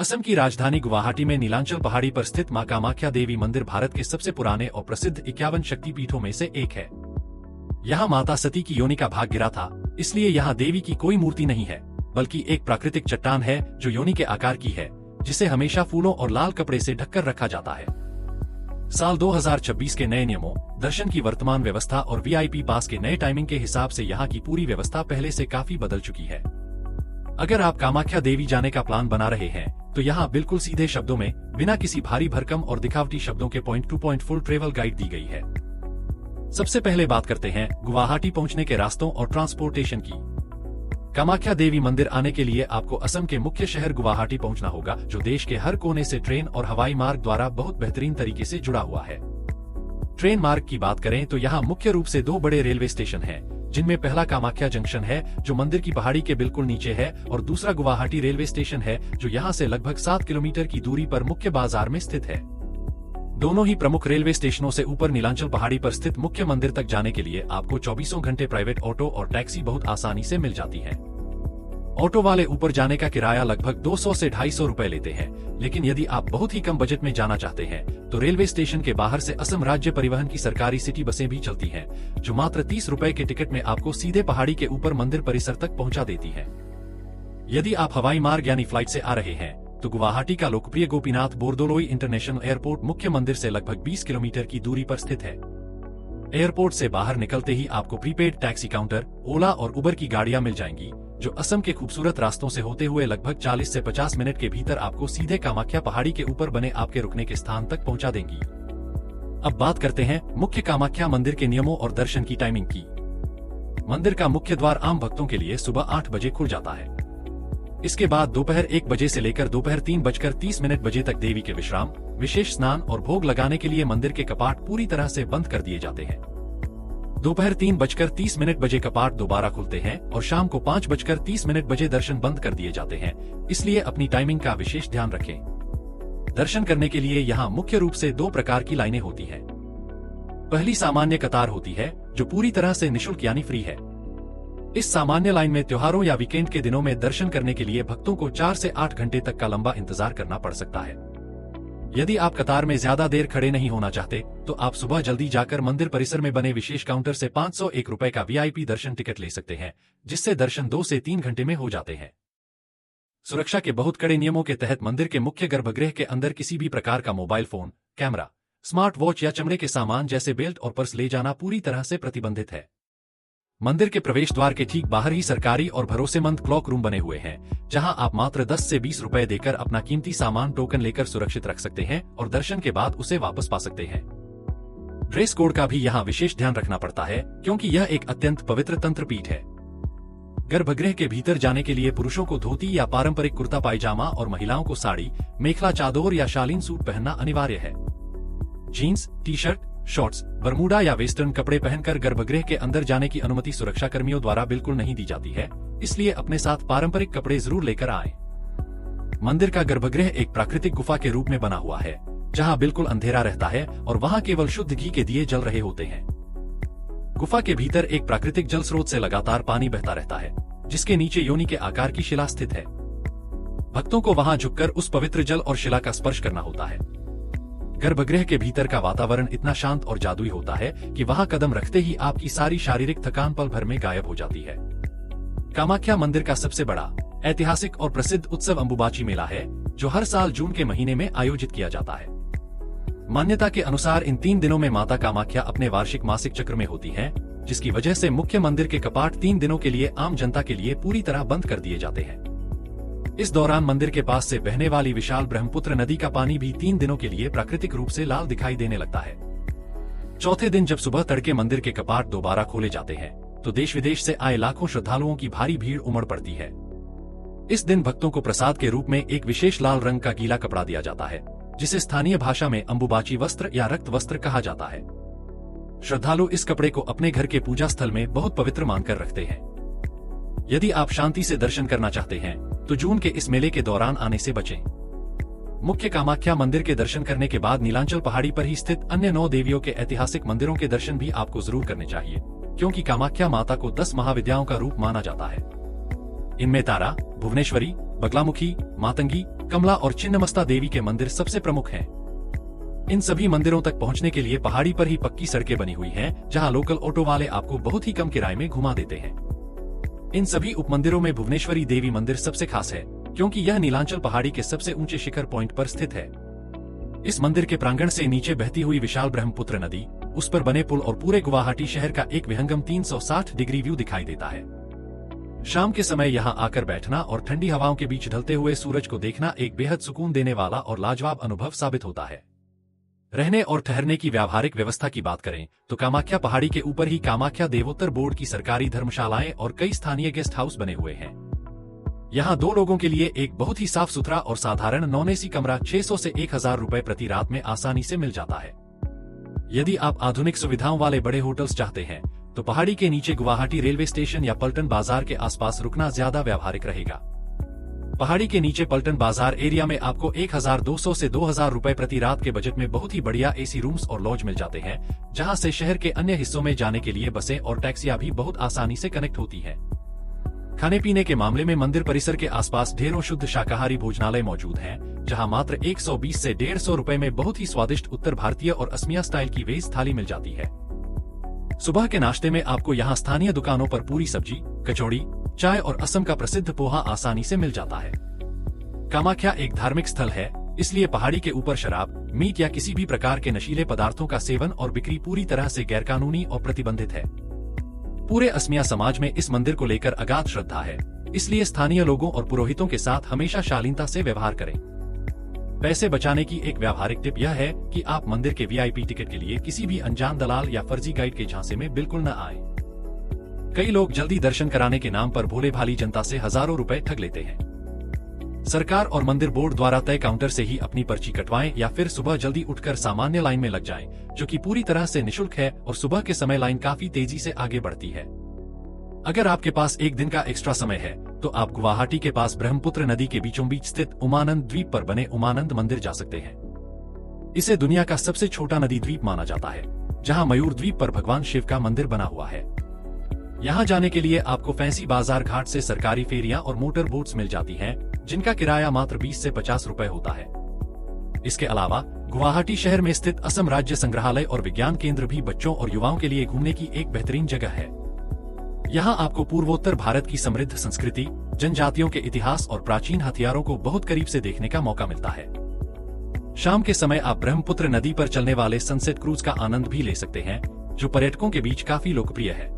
असम की राजधानी गुवाहाटी में नीलांचल पहाड़ी पर स्थित मां कामाख्या देवी मंदिर भारत के सबसे पुराने और प्रसिद्ध 51 शक्तिपीठों में से एक है। यहाँ माता सती की योनि का भाग गिरा था, इसलिए यहाँ देवी की कोई मूर्ति नहीं है, बल्कि एक प्राकृतिक चट्टान है जो योनि के आकार की है, जिसे हमेशा फूलों और लाल कपड़े से ढककर रखा जाता है। साल 2026 के नए नियमों, दर्शन की वर्तमान व्यवस्था और वीआईपी पास के नए टाइमिंग के हिसाब से यहाँ की पूरी व्यवस्था पहले से काफी बदल चुकी है। अगर आप कामाख्या देवी जाने का प्लान बना रहे हैं, तो यहाँ बिल्कुल सीधे शब्दों में, बिना किसी भारी भरकम और दिखावटी शब्दों के point to point full travel guide दी गई है। सबसे पहले बात करते हैं गुवाहाटी पहुँचने के रास्तों और ट्रांसपोर्टेशन की। कामाख्या देवी मंदिर आने के लिए आपको असम के मुख्य शहर गुवाहाटी पहुंचना होगा, जो देश के हर कोने से ट्रेन और हवाई मार्ग द्वारा बहुत बेहतरीन तरीके से जुड़ा हुआ है। ट्रेन मार्ग की बात करें तो यहाँ मुख्य रूप से 2 बड़े रेलवे स्टेशन हैं, जिनमें पहला कामाख्या जंक्शन है जो मंदिर की पहाड़ी के बिल्कुल नीचे है, और दूसरा गुवाहाटी रेलवे स्टेशन है जो यहाँ से लगभग 7 किलोमीटर की दूरी पर मुख्य बाजार में स्थित है। दोनों ही प्रमुख रेलवे स्टेशनों से ऊपर नीलांचल पहाड़ी पर स्थित मुख्य मंदिर तक जाने के लिए आपको 24 घंटे प्राइवेट ऑटो और टैक्सी बहुत आसानी से मिल जाती है। ऑटो वाले ऊपर जाने का किराया लगभग 200 से 250 रुपए लेते हैं, लेकिन यदि आप बहुत ही कम बजट में जाना चाहते हैं तो रेलवे स्टेशन के बाहर से असम राज्य परिवहन की सरकारी सिटी बसें भी चलती हैं, जो मात्र 30 रुपए के टिकट में आपको सीधे पहाड़ी के ऊपर मंदिर परिसर तक पहुंचा देती है। यदि आप हवाई मार्ग यानी फ्लाइट से आ रहे हैं तो गुवाहाटी का लोकप्रिय गोपीनाथ बोरदोलोई इंटरनेशनल एयरपोर्ट मुख्य मंदिर से लगभग 20 किलोमीटर की दूरी पर स्थित है। एयरपोर्ट से बाहर निकलते ही आपको प्रीपेड टैक्सी काउंटर, ओला और उबर की गाड़ियां मिल जाएंगी, जो असम के खूबसूरत रास्तों से होते हुए लगभग 40 से 50 मिनट के भीतर आपको सीधे कामाख्या पहाड़ी के ऊपर बने आपके रुकने के स्थान तक पहुंचा देंगी। अब बात करते हैं मुख्य कामाख्या मंदिर के नियमों और दर्शन की टाइमिंग की। मंदिर का मुख्य द्वार आम भक्तों के लिए सुबह 8 बजे खुल जाता है। इसके बाद दोपहर 1 बजे से लेकर दोपहर 3:30 बजे तक देवी के विश्राम, विशेष स्नान और भोग लगाने के लिए मंदिर के कपाट पूरी तरह से बंद कर दिए जाते हैं। दोपहर 3:30 बजे कपाट दोबारा खुलते हैं और शाम को 5:30 बजे दर्शन बंद कर दिए जाते हैं, इसलिए अपनी टाइमिंग का विशेष ध्यान रखें। दर्शन करने के लिए यहाँ मुख्य रूप से 2 प्रकार की लाइनें होती हैं। पहली सामान्य कतार होती है, जो पूरी तरह से निःशुल्क यानी फ्री है। इस सामान्य लाइन में त्योहारों या वीकेंड के दिनों में दर्शन करने के लिए भक्तों को 4 से 8 घंटे तक का लंबा इंतजार करना पड़ सकता है। यदि आप कतार में ज्यादा देर खड़े नहीं होना चाहते, तो आप सुबह जल्दी जाकर मंदिर परिसर में बने विशेष काउंटर से 501 रुपए का वीआईपी दर्शन टिकट ले सकते हैं, जिससे दर्शन 2 से 3 घंटे में हो जाते हैं। सुरक्षा के बहुत कड़े नियमों के तहत मंदिर के मुख्य गर्भगृह के अंदर किसी भी प्रकार का mobile phone, camera, smart watch या चमड़े के सामान जैसे बेल्ट और पर्स ले जाना पूरी तरह से प्रतिबंधित है। मंदिर के प्रवेश द्वार के ठीक बाहर ही सरकारी और भरोसेमंद क्लॉक रूम बने हुए हैं, जहां आप मात्र 10 से 20 रुपए देकर अपना कीमती सामान टोकन लेकर सुरक्षित रख सकते हैं और दर्शन के बाद उसे वापस पा सकते हैं। ड्रेस कोड का भी यहाँ विशेष ध्यान रखना पड़ता है, क्योंकि यह एक अत्यंत पवित्र तंत्र पीठ है। गर्भगृह के भीतर जाने के लिए पुरुषों को धोती या पारंपरिक कुर्ता पायजामा और महिलाओं को साड़ी, मेखला चादोर या शालीन सूट पहनना अनिवार्य है। Jeans, T shirt, shorts, Bermuda या वेस्टर्न कपड़े पहनकर गर्भगृह के अंदर जाने की अनुमति सुरक्षा कर्मियों द्वारा बिल्कुल नहीं दी जाती है, इसलिए अपने साथ पारंपरिक कपड़े जरूर लेकर आएं। मंदिर का गर्भगृह एक प्राकृतिक गुफा के रूप में बना हुआ है, जहां बिल्कुल अंधेरा रहता है और वहां केवल शुद्ध घी के दिए जल रहे होते हैं। गुफा के भीतर एक प्राकृतिक जल स्रोत से लगातार पानी बहता रहता है, जिसके नीचे योनि के आकार की शिला स्थित है। भक्तों को वहां झुककर उस पवित्र जल और शिला का स्पर्श करना होता है। गर्भगृह के भीतर का वातावरण इतना शांत और जादुई होता है कि वहां कदम रखते ही आपकी सारी शारीरिक थकान पल भर में गायब हो जाती है। कामाख्या मंदिर का सबसे बड़ा, ऐतिहासिक और प्रसिद्ध उत्सव अंबुबाची मेला है, जो हर साल जून के महीने में आयोजित किया जाता है। मान्यता के अनुसार इन 3 दिनों में माता कामाख्या अपने वार्षिक मासिक चक्र में होती हैं, जिसकी वजह से मुख्य मंदिर के कपाट 3 दिनों के लिए आम जनता के लिए पूरी तरह बंद कर दिए जाते हैं। इस दौरान मंदिर के पास से बहने वाली विशाल ब्रह्मपुत्र नदी का पानी भी 3 दिनों के लिए प्राकृतिक रूप से लाल दिखाई देने लगता है। चौथे दिन जब सुबह तड़के मंदिर के कपाट दोबारा खोले जाते हैं, तो देश विदेश से आए लाखों श्रद्धालुओं की भारी भीड़ उमड़ पड़ती है। इस दिन भक्तों को प्रसाद के रूप में एक विशेष लाल रंग का गीला कपड़ा दिया जाता है, जिसे स्थानीय भाषा में अंबुबाची वस्त्र या रक्त वस्त्र कहा जाता है। श्रद्धालु इस कपड़े को अपने घर के पूजा स्थल में बहुत पवित्र मानकर रखते हैं। यदि आप शांति से दर्शन करना चाहते हैं, तो जून के इस मेले के दौरान आने से बचें। मुख्य कामाख्या मंदिर के दर्शन करने के बाद नीलांचल पहाड़ी पर ही स्थित अन्य 9 देवियों के ऐतिहासिक मंदिरों के दर्शन भी आपको जरूर करने चाहिए, क्योंकि कामाख्या माता को 10 महाविद्याओं का रूप माना जाता है। इनमें तारा, भुवनेश्वरी, बगलामुखी, मातंगी, कमला और छिन्नमस्ता देवी के मंदिर सबसे प्रमुख हैं। इन सभी मंदिरों तक पहुंचने के लिए पहाड़ी पर ही पक्की सड़कें बनी हुई हैं, जहां लोकल ऑटो वाले आपको बहुत ही कम किराए में घुमा देते हैं। इन सभी उपमंदिरों में भुवनेश्वरी देवी मंदिर सबसे खास है, क्योंकि यह नीलांचल पहाड़ी के सबसे ऊंचे शिखर पॉइंट पर स्थित है। इस मंदिर के प्रांगण से नीचे बहती हुई विशाल ब्रह्मपुत्र नदी, उस पर बने पुल और पूरे गुवाहाटी शहर का एक विहंगम 360 डिग्री व्यू दिखाई देता है। शाम के समय यहाँ आकर बैठना और ठंडी हवाओं के बीच ढलते हुए सूरज को देखना एक बेहद सुकून देने वाला और लाजवाब अनुभव साबित होता है। रहने और ठहरने की व्यावहारिक व्यवस्था की बात करें तो कामाख्या पहाड़ी के ऊपर ही कामाख्या देवोत्तर बोर्ड की सरकारी धर्मशालाएं और कई स्थानीय गेस्ट हाउस बने हुए हैं। यहाँ 2 लोगों के लिए एक बहुत ही साफ सुथरा और साधारण नॉन एसी कमरा 600 से 1000 रुपए प्रति रात में आसानी से मिल जाता है। यदि आप आधुनिक सुविधाओं वाले बड़े होटल्स चाहते हैं तो पहाड़ी के नीचे गुवाहाटी रेलवे स्टेशन या पलटन बाजार के आसपास रुकना ज्यादा व्यावहारिक रहेगा। पहाड़ी के नीचे पलटन बाजार एरिया में आपको 1200 से 2000 रुपए प्रति रात के बजट में बहुत ही बढ़िया एसी रूम्स और लॉज मिल जाते हैं, जहां से शहर के अन्य हिस्सों में जाने के लिए बसें और टैक्सियां भी बहुत आसानी से कनेक्ट होती हैं। खाने पीने के मामले में मंदिर परिसर के आसपास ढेरों शुद्ध शाकाहारी भोजनालय मौजूद हैं, जहां मात्र 120 से 150 रुपए में बहुत ही स्वादिष्ट उत्तर भारतीय और असमिया स्टाइल की वेज थाली मिल जाती है। सुबह के नाश्ते में आपको यहाँ स्थानीय दुकानों पर पूरी सब्जी, कचौड़ी, चाय और असम का प्रसिद्ध पोहा आसानी से मिल जाता है। कामाख्या एक धार्मिक स्थल है, इसलिए पहाड़ी के ऊपर शराब, मीट या किसी भी प्रकार के नशीले पदार्थों का सेवन और बिक्री पूरी तरह से गैरकानूनी और प्रतिबंधित है। पूरे असमिया समाज में इस मंदिर को लेकर अगाध श्रद्धा है, इसलिए स्थानीय लोगों और पुरोहितों के साथ हमेशा शालीनता से व्यवहार करें। पैसे बचाने की एक व्यावहारिक टिप यह है कि आप मंदिर के वीआईपी टिकट के लिए किसी भी अनजान दलाल या फर्जी गाइड के झांसे में बिल्कुल न आए। कई लोग जल्दी दर्शन कराने के नाम पर भोले भाली जनता से हजारों रुपए ठग लेते हैं। सरकार और मंदिर बोर्ड द्वारा तय काउंटर से ही अपनी पर्ची कटवाएं या फिर सुबह जल्दी उठकर सामान्य लाइन में लग जाएं, जो कि पूरी तरह से निशुल्क है और सुबह के समय लाइन काफी तेजी से आगे बढ़ती है। अगर आपके पास एक दिन का एक्स्ट्रा समय है तो आप गुवाहाटी के पास ब्रह्मपुत्र नदी के बीचों बीच स्थित उमानंद द्वीप पर बने उमानंद मंदिर जा सकते हैं। इसे दुनिया का सबसे छोटा नदी द्वीप माना जाता है, जहां मयूर द्वीप पर भगवान शिव का मंदिर बना हुआ है। यहाँ जाने के लिए आपको फैंसी बाजार घाट से सरकारी फेरियां और मोटर बोट्स मिल जाती हैं, जिनका किराया मात्र 20 से 50 रुपए होता है। इसके अलावा गुवाहाटी शहर में स्थित असम राज्य संग्रहालय और विज्ञान केंद्र भी बच्चों और युवाओं के लिए घूमने की एक बेहतरीन जगह है। यहाँ आपको पूर्वोत्तर भारत की समृद्ध संस्कृति, जनजातियों के इतिहास और प्राचीन हथियारों को बहुत करीब से देखने का मौका मिलता है। शाम के समय आप ब्रह्मपुत्र नदी पर चलने वाले सनसेट क्रूज का आनंद भी ले सकते हैं, जो पर्यटकों के बीच काफी लोकप्रिय है।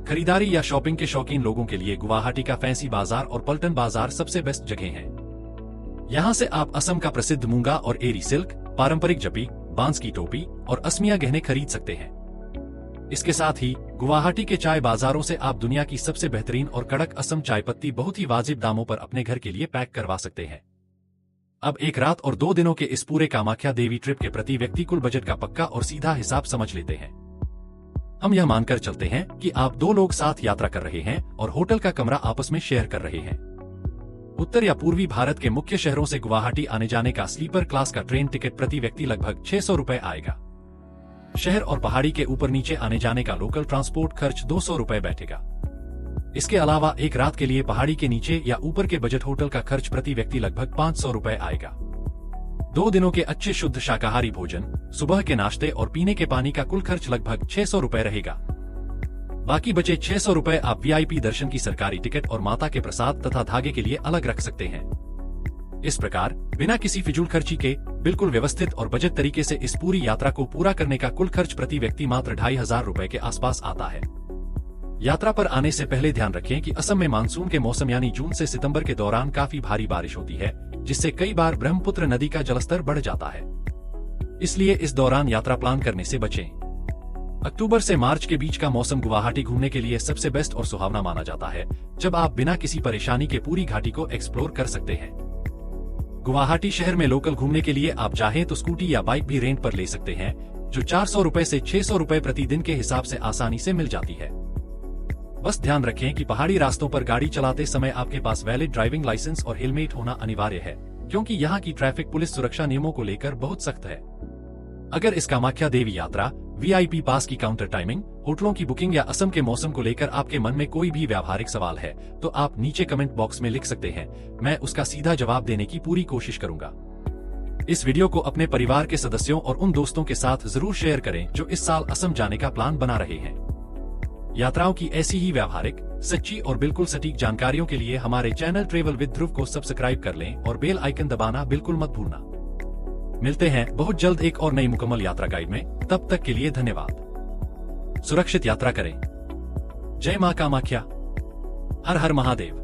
खरीदारी या शॉपिंग के शौकीन लोगों के लिए गुवाहाटी का फैंसी बाजार और पलटन बाजार सबसे बेस्ट जगह हैं। यहाँ से आप असम का प्रसिद्ध मूंगा और एरी सिल्क, पारंपरिक जपी, बांस की टोपी और असमिया गहने खरीद सकते हैं। इसके साथ ही गुवाहाटी के चाय बाजारों से आप दुनिया की सबसे बेहतरीन और कड़क असम चाय पत्ती बहुत ही वाजिब दामों पर अपने घर के लिए पैक करवा सकते हैं। अब एक रात और 2 दिनों के इस पूरे कामाख्या देवी ट्रिप के प्रति व्यक्ति कुल बजट का पक्का और सीधा हिसाब समझ लेते हैं। हम यह मानकर चलते हैं कि आप 2 लोग साथ यात्रा कर रहे हैं और होटल का कमरा आपस में शेयर कर रहे हैं। उत्तर या पूर्वी भारत के मुख्य शहरों से गुवाहाटी आने जाने का स्लीपर क्लास का ट्रेन टिकट प्रति व्यक्ति लगभग 600 रुपए आएगा। शहर और पहाड़ी के ऊपर नीचे आने जाने का लोकल ट्रांसपोर्ट खर्च 200 रुपए बैठेगा। इसके अलावा एक रात के लिए पहाड़ी के नीचे या ऊपर के बजट होटल का खर्च प्रति व्यक्ति लगभग 500 रुपए आएगा। 2 दिनों के अच्छे शुद्ध शाकाहारी भोजन, सुबह के नाश्ते और पीने के पानी का कुल खर्च लगभग 600 रुपए रहेगा। बाकी बचे 600 रुपए आप वीआईपी दर्शन की सरकारी टिकट और माता के प्रसाद तथा धागे के लिए अलग रख सकते हैं। इस प्रकार बिना किसी फिजूल खर्ची के बिल्कुल व्यवस्थित और बजट तरीके से इस पूरी यात्रा को पूरा करने का कुल खर्च प्रति व्यक्ति मात्र 2500 रुपए के आसपास आता है। यात्रा पर आने से पहले ध्यान रखें कि असम में मानसून के मौसम यानी जून से सितंबर के दौरान काफी भारी बारिश होती है, जिससे कई बार ब्रह्मपुत्र नदी का जलस्तर बढ़ जाता है। इसलिए इस दौरान यात्रा प्लान करने से बचें। अक्टूबर से मार्च के बीच का मौसम गुवाहाटी घूमने के लिए सबसे बेस्ट और सुहावना माना जाता है, जब आप बिना किसी परेशानी के पूरी घाटी को एक्सप्लोर कर सकते हैं। गुवाहाटी शहर में लोकल घूमने के लिए आप चाहें तो स्कूटी या बाइक भी रेंट पर ले सकते हैं, जो 400 रुपए से 600 रुपए प्रति दिन के हिसाब से आसानी से मिल जाती है। बस ध्यान रखें कि पहाड़ी रास्तों पर गाड़ी चलाते समय आपके पास वैलिड ड्राइविंग लाइसेंस और हेलमेट होना अनिवार्य है, क्योंकि यहाँ की ट्रैफिक पुलिस सुरक्षा नियमों को लेकर बहुत सख्त है। अगर इस कामाख्या देवी यात्रा वीआईपी पास की काउंटर टाइमिंग, होटलों की बुकिंग या असम के मौसम को लेकर आपके मन में कोई भी व्यावहारिक सवाल है तो आप नीचे कमेंट बॉक्स में लिख सकते हैं। मैं उसका सीधा जवाब देने की पूरी कोशिश करूंगा। इस वीडियो को अपने परिवार के सदस्यों और उन दोस्तों के साथ जरूर शेयर करें जो इस साल असम जाने का प्लान बना रहे हैं। यात्राओं की ऐसी ही व्यावहारिक, सच्ची और बिल्कुल सटीक जानकारियों के लिए हमारे चैनल ट्रेवल विद ध्रुव को सब्सक्राइब कर लें और बेल आइकन दबाना बिल्कुल मत भूलना। मिलते हैं बहुत जल्द एक और नई मुकम्मल यात्रा गाइड में। तब तक के लिए धन्यवाद। सुरक्षित यात्रा करें। जय मां कामाख्या। हर हर महादेव।